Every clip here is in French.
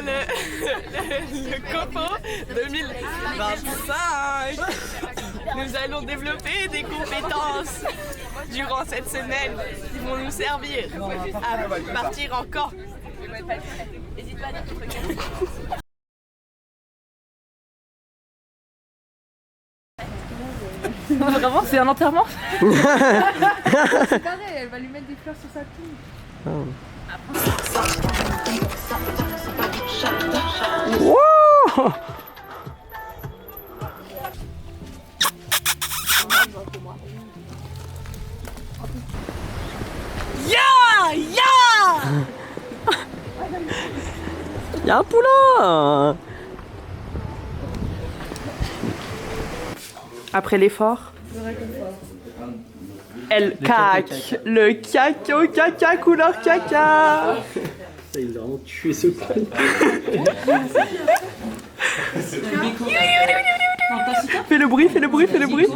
le Coco 2025. Nous allons développer des compétences durant cette semaine qui vont nous servir à partir en camp. N'hésite pas à dire ton truc. Vraiment, c'est un enterrement. C'est pareil, elle va lui mettre des fleurs sur sa toux. Wow. Y'a un poulain. Après l'effort, elle caque. Le caca au caca couleur caca. Il a vraiment tué ce con. Fais le bruit, fais le bruit, fais le bruit.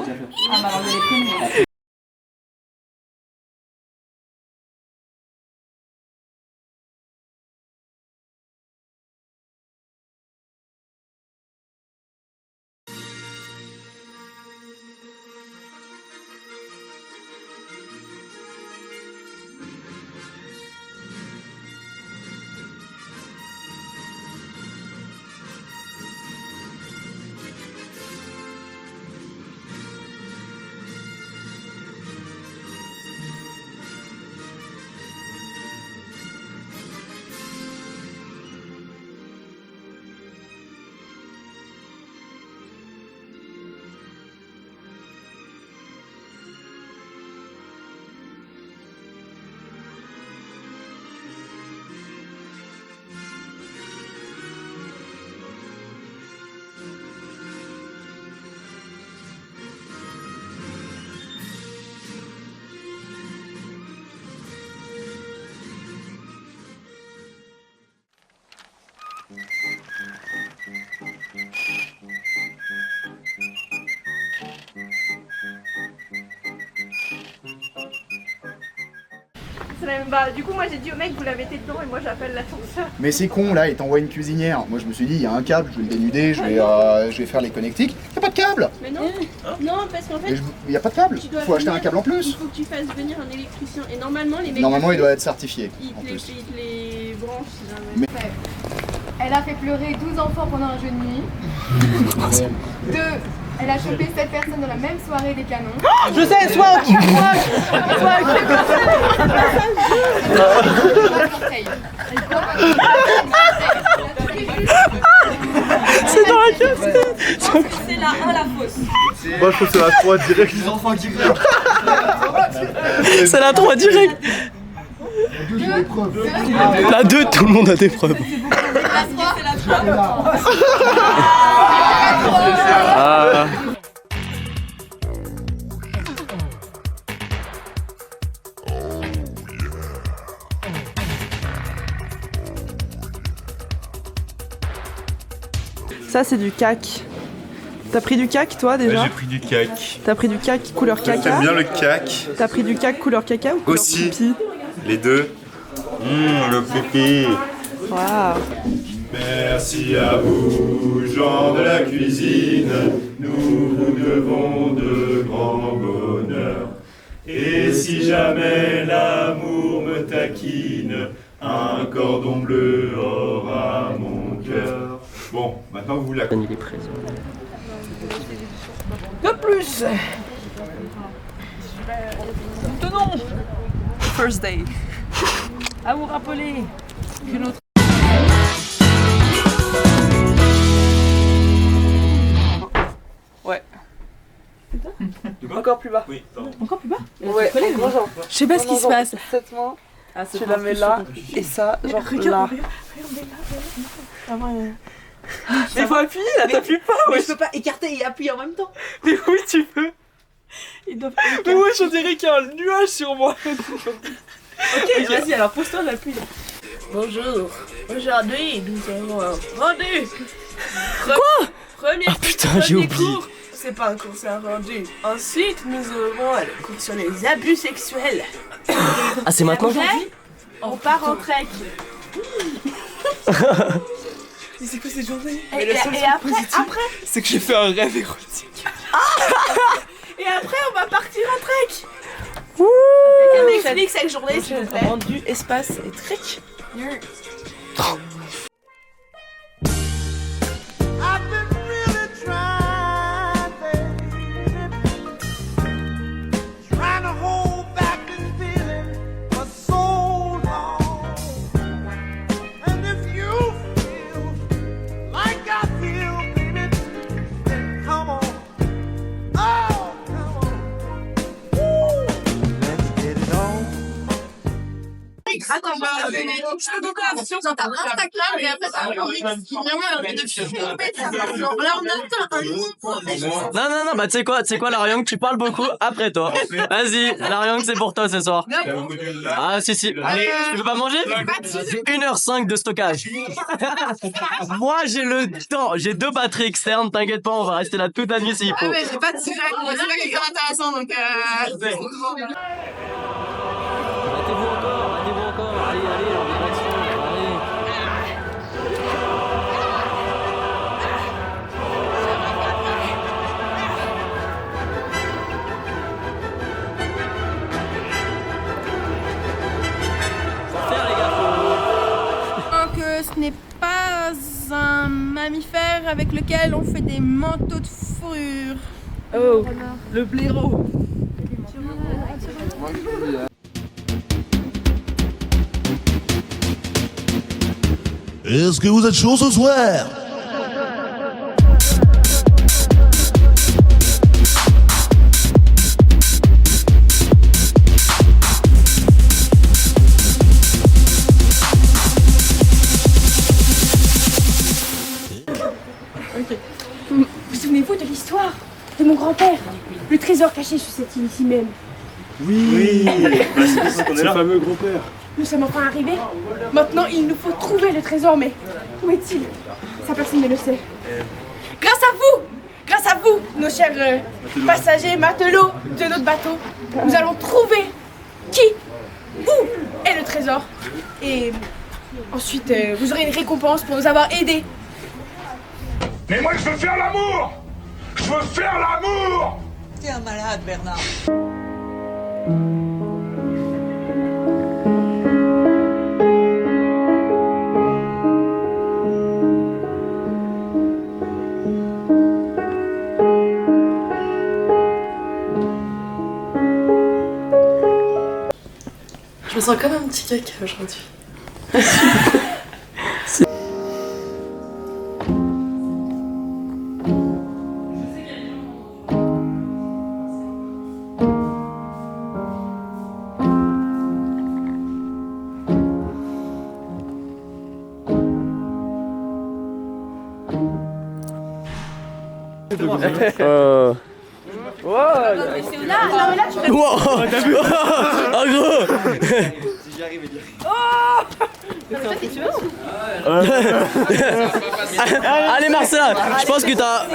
Du coup moi j'ai dit au mec vous l'avez été dedans et moi j'appelle l'ascenseur. Mais c'est con là, il t'envoie une cuisinière. Moi je me suis dit il y a un câble, je vais le dénuder, je vais faire les connectiques. Il n'y a pas de câble. Mais non, non parce qu'en fait... Il n'y a pas de câble, il faut acheter un câble en plus. Il faut que tu fasses venir un électricien et normalement les mecs... Normalement il doit être certifié il en plus. te les branche si jamais. Elle a fait pleurer 12 enfants pendant un jeu de nuit. 2. Elle a chopé 7 personnes dans la même soirée des canons. Je sais, swag. C'est dans la caisse. C'est la 1 la fausse. Moi je trouve que c'est la 3 direct. Les enfants qui pleurent. C'est la 3 direct. La 2, tout le monde a des preuves. Ah. Ça c'est du cac. T'as pris du cac toi déjà? J'ai pris du cac. T'as pris du cac couleur caca? J'aime bien le cac. T'as pris du cac couleur caca ou couleur Aussi. pipi? Les deux. Le pipi. Waouh. Merci à vous, gens de la cuisine. Nous vous devons de grands bonheurs. Et si jamais l'amour me taquine, un cordon bleu aura mon cœur. Bon, maintenant vous la... Il est présent. De plus. Tenons. First day. À vous rappeler que notre... Ouais. Encore plus bas. Oui, pardon. Encore plus bas? Ouais, genre. Je sais pas ce qui se passe. Cette main, tu la mets là, et ça, genre là. Mais faut appuyer là, t'appuies pas. Mais je peux pas écarter et appuyer en même temps. Mais oui, tu peux. Mais ouais, je dirais qu'il y a un nuage sur moi. Ok, vas-y, alors pose-toi, j'appuie. Bonjour, aujourd'hui nous avons rendu. Quoi? Premier Ah putain, j'ai oublié. cours. C'est pas un cours, c'est un rendu. Ensuite, nous aurons le cours sur les abus sexuels. Ah c'est maintenant? Après, on part en trek. C'est quoi cette journée? Et après, c'est que j'ai fait un rêve érotique. Et après, on va partir en trek. quelqu'un m'explique cette journée, s'il vous plaît. Rendu espace et trek. Attends, je peux beaucoup attention dans ta Instagram et après ça va vraiment un de fou. Là, on atteint un nouveau point. Non, bah tu sais quoi, Lariang, tu parles beaucoup après toi. Vas-y, Lariang, c'est pour toi ce soir. Ah, si. Allez, tu veux pas manger 1h05 de stockage. Moi, j'ai le temps, j'ai 2 batteries externes, t'inquiète pas, on va rester là toute la nuit s'il faut. Ah, mais j'ai pas de sujet, on va dire quelque chose d'intéressant donc. Battez-vous encore, allez, en direction, allez. Sortir les gars, Que ce n'est pas un mammifère avec lequel on fait des manteaux de fourrure. Oh, le blaireau. Est-ce que vous êtes chaud ce soir? Vous souvenez-vous de l'histoire de mon grand-père? Le trésor caché sur cette île ici même. Oui, c'est ça qu'on est là. Le fameux gros-père. Nous sommes enfin arrivés. Maintenant, il nous faut trouver le trésor, mais où est-il? Ça, personne ne le sait. Grâce à vous, nos chers passagers, matelots de notre bateau, nous allons trouver où est le trésor. Et ensuite, vous aurez une récompense pour nous avoir aidés. Mais moi, je veux faire l'amour. Je veux faire l'amour. T'es un malade, Bernard. Je me sens comme un petit caca aujourd'hui. Oh gros. Allez Marcella, je pense que t'as...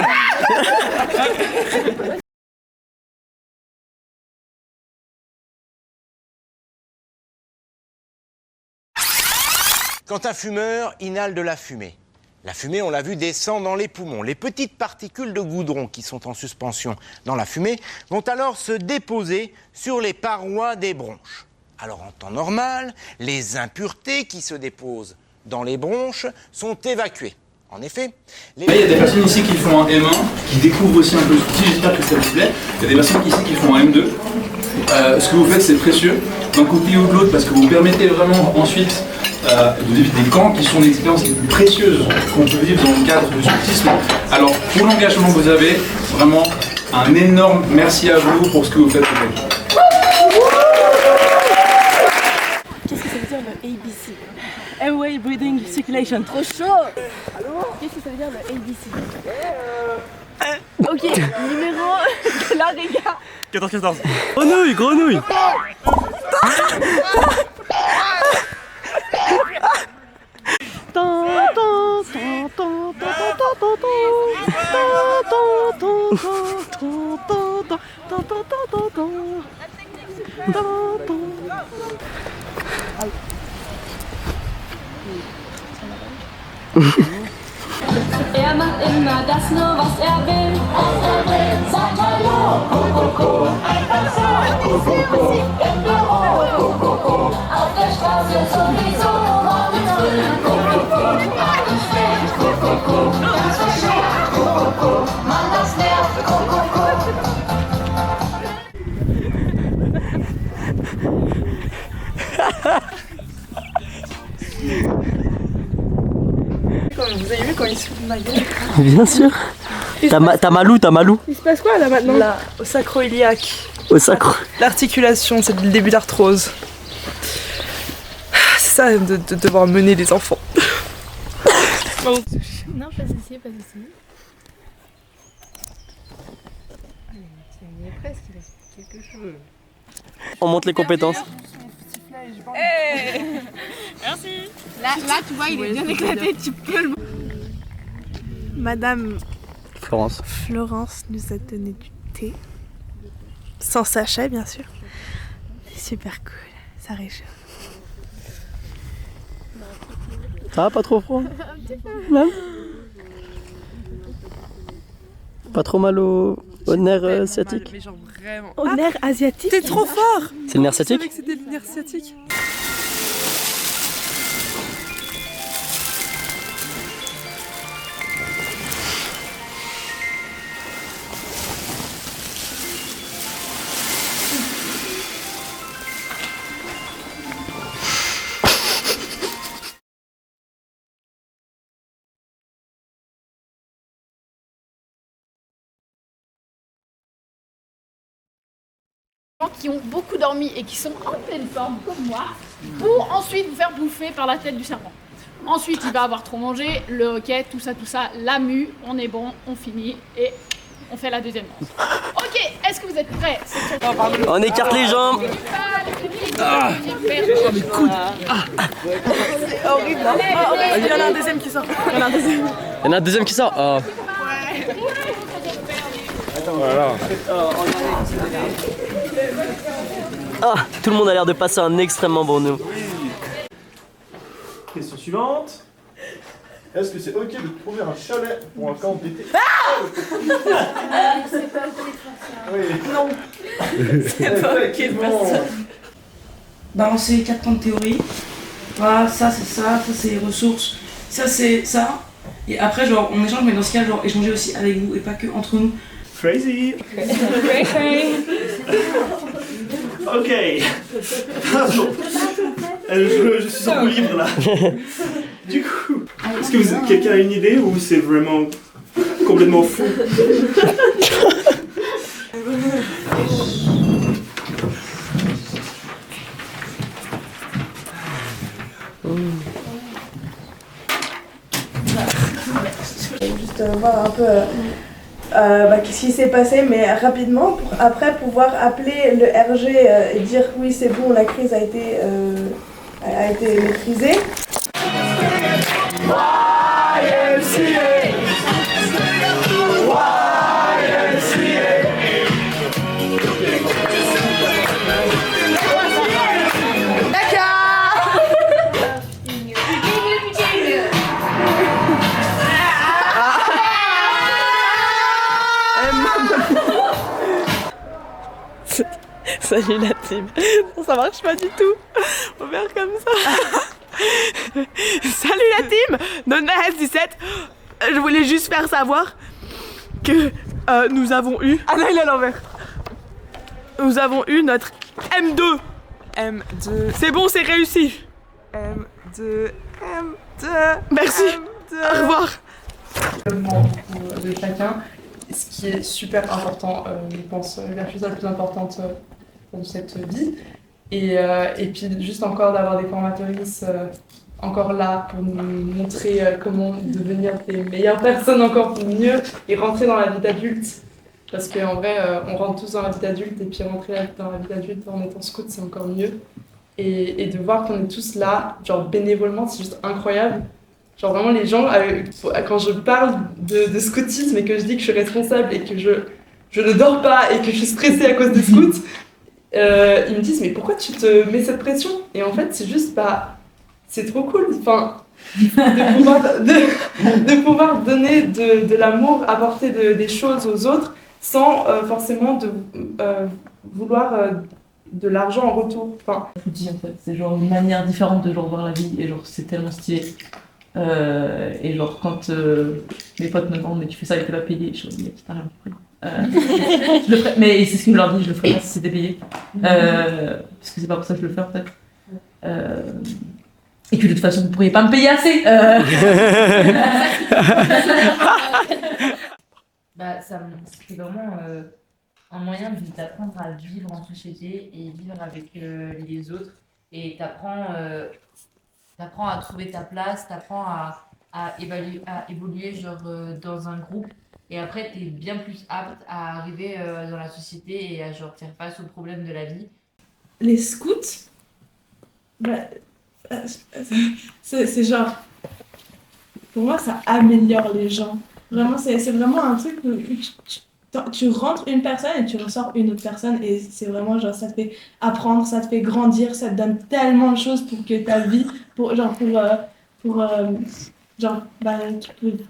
Quand un fumeur inhale de la fumée, la fumée, on l'a vu, descend dans les poumons. Les petites particules de goudron qui sont en suspension dans la fumée vont alors se déposer sur les parois des bronches. Alors en temps normal, les impuretés qui se déposent dans les bronches sont évacuées. En effet, Là, il y a des personnes ici qui font un M1, qui découvrent aussi un peu ce outil, j'espère que ça vous plaît. Il y a des personnes ici qui font un M2. Ce que vous faites, c'est précieux, d'un côté ou de l'autre, parce que vous permettez vraiment ensuite de vivre des camps qui sont des expériences les plus précieuses qu'on peut vivre dans le cadre du scoutisme. Alors, pour l'engagement que vous avez, vraiment un énorme merci à vous pour ce que vous faites aujourd'hui. Qu'est-ce que ça veut dire le ABC? Airway Breathing Circulation. Trop chaud. Qu'est-ce que ça veut dire le ABC? Ok, numéro... Là les gars. 14. Grenouille. Er macht immer das nur, was er will. Sag mal lo, Kokoko, einfach so. Kokoko, im Büro, Kokoko, auf der Straße sowieso. Morgen früh, Kokoko, abends spät, Kokoko, ganz verschärft, Kokoko, Mann, das nervt, Kokoko. Vous avez vu quand il se fout de ma gueule? Bien sûr. T'as Malou. Il se passe quoi là maintenant? Là, au sacro-iliaque. Au sacro. L'articulation, c'est le début d'arthrose. C'est ça de devoir mener des enfants. Non, pas ici, pas ici. Allez, il y est presque, il reste quelques cheveux. On monte les compétences. Hey merci. Là, tu vois, il est bien éclaté, tu peux le... Madame Florence nous a donné du thé. Sans sachet, bien sûr. C'est super cool, ça réchauffe. Ça va, pas trop froid? Même? Pas trop mal au nerf sciatique? Mais genre vraiment. Au nerf asiatique? T'es trop fort! C'est le nerf sciatique? Je savais que c'était le nerf sciatique. Qui ont beaucoup dormi et qui sont en pleine forme comme moi pour ensuite vous faire bouffer par la tête du serpent. Ensuite il va avoir trop mangé, le hoquet, tout ça, la mue, on est bon, on finit et on fait la deuxième danse. Ok, est-ce que vous êtes prêts? On écarte les jambes. Les coudes. C'est horrible, non? Il y en a un deuxième qui sort. Il y en a un deuxième qui sort. Oh. Voilà. Ah, tout le monde a l'air de passer un extrêmement bon nous. Question suivante. Est-ce que c'est ok de trouver un chalet pour un camp d'été? C'est pas ok de Oui. Non. C'est pas ok de faire ça. Balancer 4 points de théorie. Voilà, ça c'est ça c'est les ressources, ça c'est ça. Et après, genre, on échange, mais dans ce cas, genre, échanger aussi avec vous et pas que entre nous. Crazy. Ok. Je suis en roue libre là. Du coup, est-ce que quelqu'un a une idée ou c'est vraiment complètement fou? Juste voir un peu qu'est-ce qui s'est passé, mais rapidement, pour après pouvoir appeler le RG et dire oui c'est bon, la crise a été maîtrisée. Salut la team. Bon, ça marche pas du tout. On va faire comme ça. Salut la team de NS17. Je voulais juste faire savoir que nous avons eu... Ah là, il est à l'envers. Nous avons eu notre M2. M2. C'est bon, c'est réussi. M2. Merci. M2. Au revoir. De chacun, ce qui est super important, je pense, la chose la plus importante de cette vie. Et puis juste encore d'avoir des formatrices encore là pour nous montrer comment devenir des meilleures personnes encore mieux et rentrer dans la vie d'adulte. Parce qu'en vrai, on rentre tous dans la vie d'adulte et puis rentrer dans la vie d'adulte en étant scout, c'est encore mieux. Et de voir qu'on est tous là, genre bénévolement, c'est juste incroyable. Genre vraiment les gens, quand je parle de scoutisme et que je dis que je suis responsable et que je ne dors pas et que je suis stressée à cause des scouts, ils me disent mais pourquoi tu te mets cette pression? Et en fait c'est juste c'est trop cool, enfin, de pouvoir apporter de l'amour, apporter des choses aux autres sans forcément vouloir de l'argent en retour. Enfin, je vous dis en fait, c'est genre une manière différente de genre voir la vie et genre c'est tellement stylé. Et genre quand mes potes me demandent mais tu fais ça et t'es pas payé, je dis t'as rien compris. Je le ferai, mais c'est ce que je leur dis, je le ferai pas si c'était payé. Parce que c'est pas pour ça que je le fais en fait. Et puis de toute façon vous pourriez pas me payer assez. C'est vraiment un moyen d'apprendre à vivre en société et vivre avec les autres. Et t'apprends à trouver ta place, t'apprends à évoluer genre, dans un groupe. Et après, t'es bien plus apte à arriver dans la société et à genre, faire face aux problèmes de la vie. Les scouts, c'est genre, pour moi, ça améliore les gens. Vraiment, c'est vraiment un truc où tu rentres une personne et tu ressors une autre personne et c'est vraiment genre, ça te fait apprendre, ça te fait grandir, ça te donne tellement de choses pour que ta vie, qui peuvent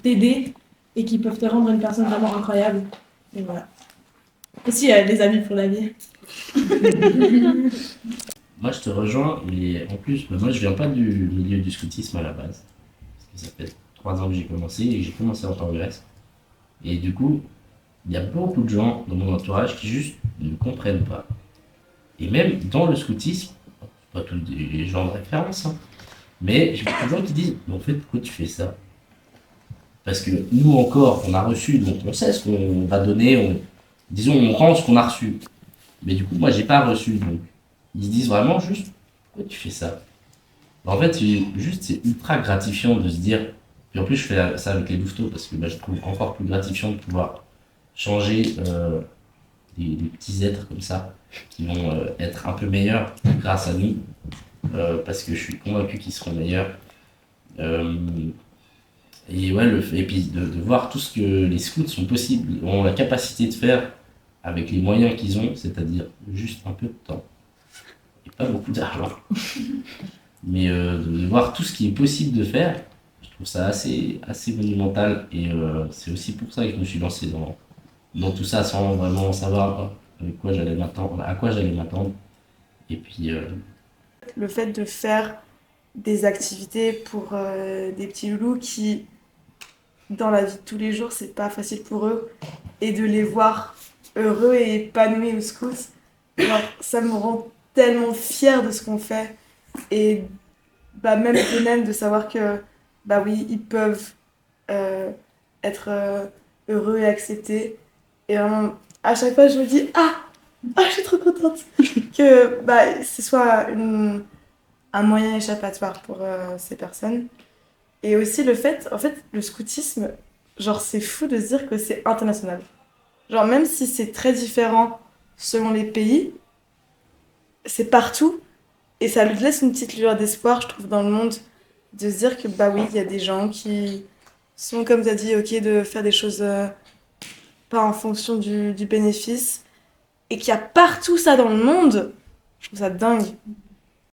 t'aider et qui peuvent te rendre une personne vraiment incroyable. Et voilà. Aussi, les amis pour la vie. Moi, je te rejoins, mais en plus, moi, je viens pas du milieu du scoutisme à la base. Parce que ça fait 3 ans que j'ai commencé et que j'ai commencé en congrès. Et du coup, il y a beaucoup de gens dans mon entourage qui juste ne comprennent pas. Et même dans le scoutisme, pas tous les gens de référence, hein, mais j'ai beaucoup de gens qui disent « en fait, pourquoi tu fais ça ?» Parce que nous encore, on a reçu, donc on sait ce qu'on va donner, on rend ce qu'on a reçu. Mais du coup, moi, j'ai pas reçu. Donc, ils se disent vraiment juste « pourquoi tu fais ça ?» En fait, c'est ultra gratifiant de se dire, puis en plus, je fais ça avec les louveteaux parce que je trouve encore plus gratifiant de pouvoir changer des petits êtres comme ça qui vont être un peu meilleurs grâce à nous parce que je suis convaincu qu'ils seront meilleurs. Et puis de voir tout ce que les scouts ont la capacité de faire avec les moyens qu'ils ont, c'est-à-dire juste un peu de temps et pas beaucoup d'argent. Mais de voir tout ce qui est possible de faire, je trouve ça assez monumental et c'est aussi pour ça que je me suis lancé dans tout ça sans vraiment savoir à quoi j'allais m'attendre. Et puis le fait de faire des activités pour des petits loulous qui, dans la vie de tous les jours, c'est pas facile pour eux, et de les voir heureux et épanouis au scouts, ça me rend tellement fière de ce qu'on fait. Et même eux-mêmes de savoir que oui, ils peuvent être heureux et acceptés. Et vraiment, à chaque fois, je me dis je suis trop contente que ce soit un moyen échappatoire pour ces personnes. Et aussi le fait, en fait, le scoutisme, genre c'est fou de se dire que c'est international. Genre même si c'est très différent selon les pays, c'est partout. Et ça lui laisse une petite lueur d'espoir, je trouve, dans le monde, de se dire que oui, il y a des gens qui sont, comme tu as dit, ok de faire des choses pas en fonction du bénéfice, et qu'il y a partout ça dans le monde. Je trouve ça dingue.